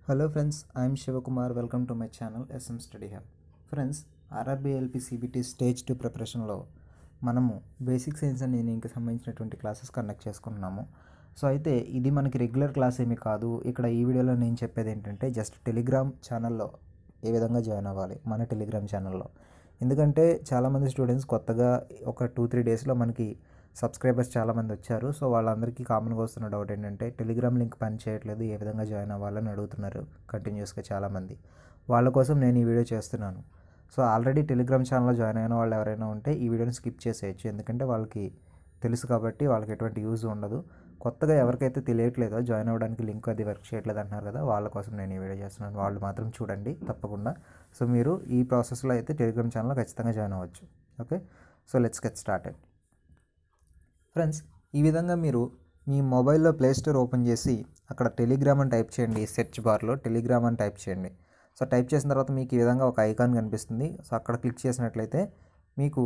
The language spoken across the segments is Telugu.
Hello friends, I am Shivakumar. Welcome to my channel SM Study Hub. Friends, RRB LP CBT stage 2 ప్రిపరేషన్లో మనము బేసిక్ సైన్స్ అండ్ ఇంజనీరింగ్కి సంబంధించినటువంటి క్లాసెస్ కండక్ట్ చేసుకుంటున్నాము. సో అయితే ఇది మనకి రెగ్యులర్ క్లాస్ ఏమీ కాదు. ఇక్కడ ఈ వీడియోలో నేను చెప్పేది ఏంటంటే జస్ట్ టెలిగ్రామ్ ఛానల్లో ఏ విధంగా జాయిన్ అవ్వాలి మన టెలిగ్రామ్ ఛానల్లో. ఎందుకంటే చాలామంది స్టూడెంట్స్ కొత్తగా ఒక 2-3 డేస్లో మనకి సబ్స్క్రైబర్స్ చాలామంది వచ్చారు. సో వాళ్ళందరికీ కామన్గా వస్తున్న డౌట్ ఏంటంటే టెలిగ్రామ్ లింక్ పని చేయట్లేదు, ఏ విధంగా జాయిన్ అవ్వాలని అడుగుతున్నారు కంటిన్యూస్గా చాలామంది. వాళ్ళ కోసం నేను ఈ వీడియో చేస్తున్నాను. సో ఆల్రెడీ టెలిగ్రామ్ ఛానల్లో జాయిన్ అయిన వాళ్ళు ఎవరైనా ఉంటే ఈ వీడియోని స్కిప్ చేసేయచ్చు, ఎందుకంటే వాళ్ళకి తెలుసు కాబట్టి వాళ్ళకి ఎటువంటి యూజ్ ఉండదు. కొత్తగా ఎవరికైతే తెలియట్లేదో జాయిన్ అవ్వడానికి లింక్ అది వర్క్ చేయట్లేదు అంటున్నారు కదా, వాళ్ళ కోసం నేను ఈ వీడియో చేస్తున్నాను. వాళ్ళు మాత్రం చూడండి తప్పకుండా. సో మీరు ఈ ప్రాసెస్లో అయితే టెలిగ్రామ్ ఛానల్లో ఖచ్చితంగా జాయిన్ అవ్వచ్చు. Okay, so let's get started. Friends, ఈ విధంగా మీరు మీ మొబైల్లో ప్లేస్టోర్ ఓపెన్ చేసి అక్కడ టెలిగ్రామ్ అని టైప్ చేయండి. సెర్చ్ బార్లో టెలిగ్రామ్ అని టైప్ చేయండి. సో టైప్ చేసిన తర్వాత మీకు ఈ విధంగా ఒక ఐకాన్ కనిపిస్తుంది. సో అక్కడ క్లిక్ చేసినట్లయితే మీకు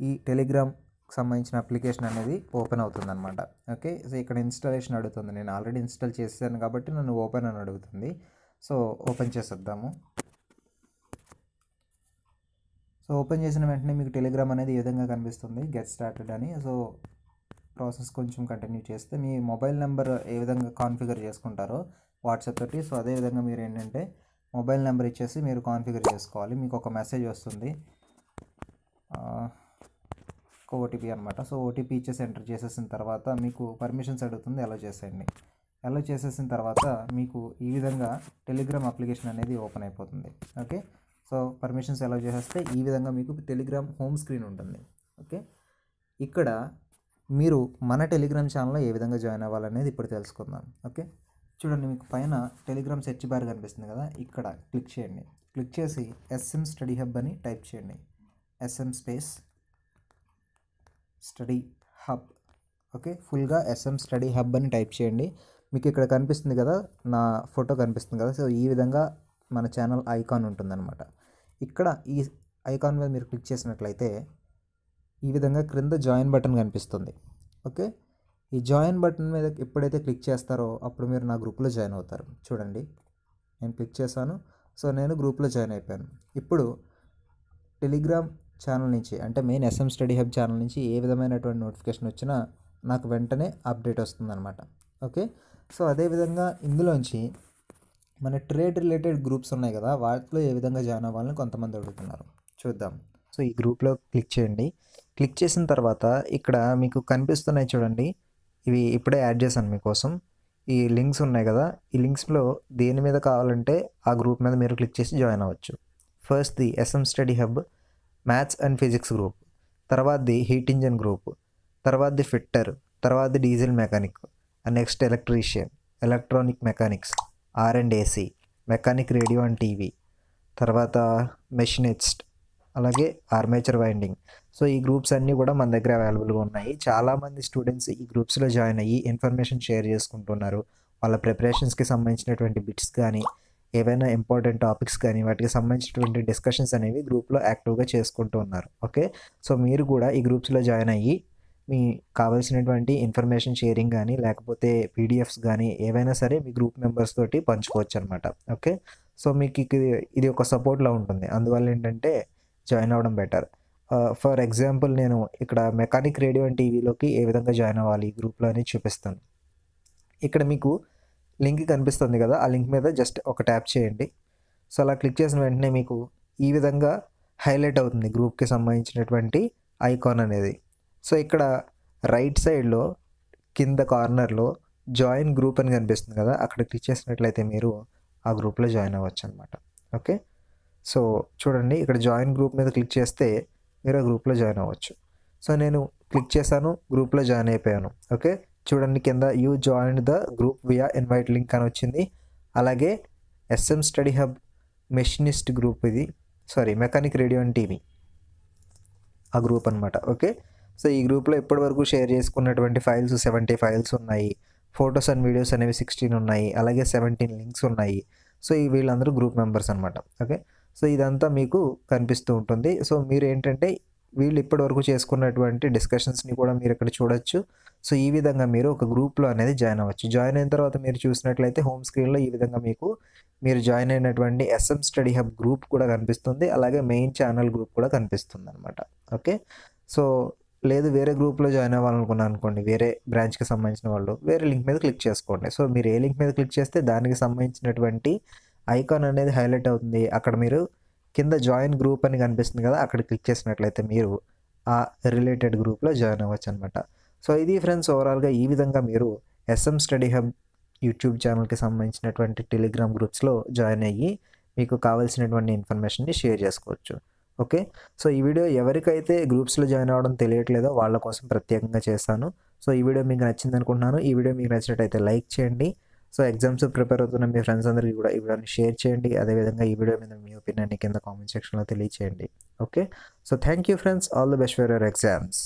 ఈ టెలిగ్రామ్కి సంబంధించిన అప్లికేషన్ అనేది ఓపెన్ అవుతుందన్నమాట. ఓకే, సో ఇక్కడ ఇన్స్టాలేషన్ అడుగుతుంది. నేను ఆల్రెడీ ఇన్స్టాల్ చేసాను కాబట్టి నన్ను ఓపెన్ అని అడుగుతుంది. సో ఓపెన్ చేసేద్దాము. సో ఓపెన్ చేసిన వెంటనే మీకు టెలిగ్రామ్ అనేది ఈ విధంగా కనిపిస్తుంది, గెట్ స్టార్టెడ్ అని. సో ప్రాసెస్ కొంచెం కంటిన్యూ చేస్తే మీ మొబైల్ నెంబర్ ఏ విధంగా కాన్ఫిగర్ చేసుకుంటారో వాట్సాప్ తోటి, సో అదే విధంగా మీరు ఏంటంటే మొబైల్ నెంబర్ ఇచ్చేసి మీరు కాన్ఫిగర్ చేసుకోవాలి. మీకు ఒక మెసేజ్ వస్తుంది, ఒక ఓటీపీ అనమాట. సో ఓటీపీ ఇచ్చేసి ఎంటర్ చేసేసిన తర్వాత మీకు పర్మిషన్స్ అడుగుతుంది, అలో చేసేయండి. అలో చేసేసిన తర్వాత మీకు ఈ విధంగా టెలిగ్రామ్ అప్లికేషన్ అనేది ఓపెన్ అయిపోతుంది. ఓకే, సో పర్మిషన్స్ అలో చేసేస్తే ఈ విధంగా మీకు టెలిగ్రామ్ హోమ్ స్క్రీన్ ఉంటుంది. ఓకే, ఇక్కడ మీరు మన టెలిగ్రామ్ ఛానల్లో ఏ విధంగా జాయిన్ అవ్వాలనేది ఇప్పుడు తెలుసుకుందాం. ఓకే, చూడండి, మీకు పైన టెలిగ్రామ్ సెర్చ్ బార్ కనిపిస్తుంది కదా, ఇక్కడ క్లిక్ చేయండి. క్లిక్ చేసి SM స్టడీ హబ్ అని టైప్ చేయండి. SM space study hub. Okay, ఫుల్గా SM స్టడీ హబ్ అని టైప్ చేయండి. మీకు ఇక్కడ కనిపిస్తుంది కదా, నా ఫోటో కనిపిస్తుంది కదా. సో ఈ విధంగా మన ఛానల్ ఐకాన్ ఉంటుందన్నమాట. ఇక్కడ ఈ ఐకాన్ మీద మీరు క్లిక్ చేసినట్లయితే ఈ విధంగా క్రింద జాయిన్ బటన్ కనిపిస్తుంది. ఓకే, ఈ జాయిన్ బటన్ మీద ఎప్పుడైతే క్లిక్ చేస్తారో అప్పుడు మీరు నా గ్రూప్లో జాయిన్ అవుతారు. చూడండి, నేను క్లిక్ చేశాను. సో నేను గ్రూప్లో జాయిన్ అయిపోయాను. ఇప్పుడు టెలిగ్రామ్ ఛానల్ నుంచి, అంటే main SM study hub channel నుంచి ఏ విధమైనటువంటి నోటిఫికేషన్ వచ్చినా నాకు వెంటనే అప్డేట్ వస్తుందన్నమాట. ఓకే, సో అదేవిధంగా ఇందులోంచి మన ట్రేడ్ రిలేటెడ్ గ్రూప్స్ ఉన్నాయి కదా, వాటిలో ఏ విధంగా జాయిన్ అవ్వాలని కొంతమంది అడుగుతున్నారు, చూద్దాం. సో ఈ గ్రూప్లో క్లిక్ చేయండి. క్లిక్ చేసిన తర్వాత ఇక్కడ మీకు కనిపిస్తున్నాయి చూడండి, ఇవి ఇప్పుడే యాడ్ చేశాను మీకోసం. ఈ లింక్స్ ఉన్నాయి కదా, ఈ లింక్స్లో దేని మీద కావాలంటే ఆ గ్రూప్ మీద మీరు క్లిక్ చేసి జాయిన్ అవ్వచ్చు. First the SM study hub maths and physics group, తర్వాతది హీట్ ఇంజన్ గ్రూప్, తర్వాతది ఫిట్టర్, తర్వాతది diesel mechanic, next electrician, electronic mechanics, R&AC, mechanic radio and TV, తర్వాత మెషినిస్ట్, అలాగే ఆర్మేచర్ వైండింగ్. సో ఈ గ్రూప్స్ అన్నీ కూడా మన దగ్గర అవైలబుల్గా ఉన్నాయి. చాలామంది స్టూడెంట్స్ ఈ గ్రూప్స్లో జాయిన్ అయ్యి ఇన్ఫర్మేషన్ షేర్ చేసుకుంటున్నారు. వాళ్ళ ప్రిపరేషన్స్కి సంబంధించినటువంటి బిట్స్ కానీ, ఏవైనా ఇంపార్టెంట్ టాపిక్స్ కానీ, వాటికి సంబంధించినటువంటి డిస్కషన్స్ అనేవి గ్రూప్లో యాక్టివ్గా చేసుకుంటూ ఉన్నారు. ఓకే, సో మీరు కూడా ఈ గ్రూప్స్లో జాయిన్ అయ్యి మీ కావాల్సినటువంటి ఇన్ఫర్మేషన్ షేరింగ్ కానీ, లేకపోతే PDFs కానీ ఏవైనా సరే మీ గ్రూప్ మెంబర్స్ తోటి పంచుకోవచ్చు అనమాట. ఓకే, సో మీకు ఇది ఒక సపోర్ట్లా ఉంటుంది. అందువల్ల ఏంటంటే జాయిన్ అవ్వడం బెటర్. ఫర్ ఎగ్జాంపుల్ నేను ఇక్కడ మెకానిక్ రేడియో అండ్ టీవీలోకి ఏ విధంగా జాయిన్ అవ్వాలి ఈ గ్రూప్లో అని చూపిస్తాను. ఇక్కడ మీకు లింక్ కనిపిస్తుంది కదా, ఆ లింక్ మీద జస్ట్ ఒక ట్యాప్ చేయండి. సో అలా క్లిక్ చేసిన వెంటనే మీకు ఈ విధంగా హైలైట్ అవుతుంది గ్రూప్కి సంబంధించినటువంటి ఐకాన్ అనేది. సో ఇక్కడ రైట్ సైడ్లో కింద కార్నర్లో జాయిన్ గ్రూప్ అని కనిపిస్తుంది కదా, అక్కడ క్లిక్ చేసినట్లయితే మీరు ఆ గ్రూప్లో జాయిన్ అవ్వచ్చు అనమాట. ఓకే, సో చూడండి, ఇక్కడ జాయిన్ గ్రూప్ మీద క్లిక్ చేస్తే మీరు ఆ గ్రూప్లో జాయిన్ అవ్వచ్చు. సో నేను క్లిక్ చేశాను, గ్రూప్లో జాయిన్ అయిపోయాను. ఓకే, చూడండి కింద you join the group via invite link అని వచ్చింది. అలాగే SM study hub machinist group, ఇది మెకానిక్ రేడియో అండ్ టీవీ ఆ గ్రూప్ అనమాట. ఓకే, సో ఈ గ్రూప్లో ఇప్పటివరకు షేర్ చేసుకున్నటువంటి ఫైల్స్ 70 ఫైల్స్ ఉన్నాయి. ఫొటోస్ అండ్ వీడియోస్ అనేవి 16 ఉన్నాయి. అలాగే 17 లింక్స్ ఉన్నాయి. సో ఈ వీళ్ళందరూ గ్రూప్ మెంబర్స్ అనమాట. ఓకే, సో ఇదంతా మీకు కనిపిస్తూ ఉంటుంది. సో మీరు ఏంటంటే వీళ్ళు ఇప్పటివరకు చేసుకున్నటువంటి డిస్కషన్స్ని కూడా మీరు ఇక్కడ చూడొచ్చు. సో ఈ విధంగా మీరు ఒక గ్రూప్లో అనేది జాయిన్ అవ్వచ్చు. జాయిన్ అయిన తర్వాత మీరు చూసినట్లయితే హోమ్ స్క్రీన్లో ఈ విధంగా మీకు మీరు జాయిన్ అయినటువంటి ఎస్ఎం స్టడీ హబ్ గ్రూప్ కూడా కనిపిస్తుంది. అలాగే మెయిన్ ఛానల్ గ్రూప్ కూడా కనిపిస్తుంది అనమాట. ఓకే, సో లేదు వేరే గ్రూప్లో జాయిన్ అవ్వాలనుకున్నాను అనుకోండి, వేరే బ్రాంచ్కి సంబంధించిన వాళ్ళు వేరే లింక్ మీద క్లిక్ చేసుకోండి. సో మీరు ఏ లింక్ మీద క్లిక్ చేస్తే దానికి సంబంధించినటువంటి ఐకాన్ అనేది హైలైట్ అవుతుంది. అక్కడ మీరు కింద జాయిన్ గ్రూప్ అని కనిపిస్తుంది కదా, అక్కడ క్లిక్ చేసినట్లయితే మీరు ఆ రిలేటెడ్ గ్రూప్లో జాయిన్ అవ్వచ్చు అనమాట. సో ఇది ఫ్రెండ్స్, ఓవరాల్గా ఈ విధంగా మీరు ఎస్ఎం స్టడీ హబ్ యూట్యూబ్ ఛానల్కి సంబంధించినటువంటి టెలిగ్రామ్ గ్రూప్స్లో జాయిన్ అయ్యి మీకు కావాల్సినటువంటి ఇన్ఫర్మేషన్ని షేర్ చేసుకోవచ్చు. ఓకే, సో ఈ వీడియో ఎవరికైతే గ్రూప్స్లో జాయిన్ అవ్వడం తెలియట్లేదో వాళ్ళ కోసం ప్రత్యేకంగా చేస్తాను. సో ఈ వీడియో మీకు నచ్చింది అనుకుంటున్నాను. ఈ వీడియో మీకు నచ్చినట్టయితే లైక్ చేయండి. సో ఎగ్జామ్స్ ప్రిపేర్ అవుతున్న మీ ఫ్రెండ్స్ అందరికీ కూడా ఈ వీడియోని షేర్ చేయండి. అదేవిధంగా ఈ వీడియో మీద మీ ఒపీనియన్ని కింద కామెంట్ సెక్షన్లో తెలియచేయండి. Okay, so thank you friends, all the best for your exams.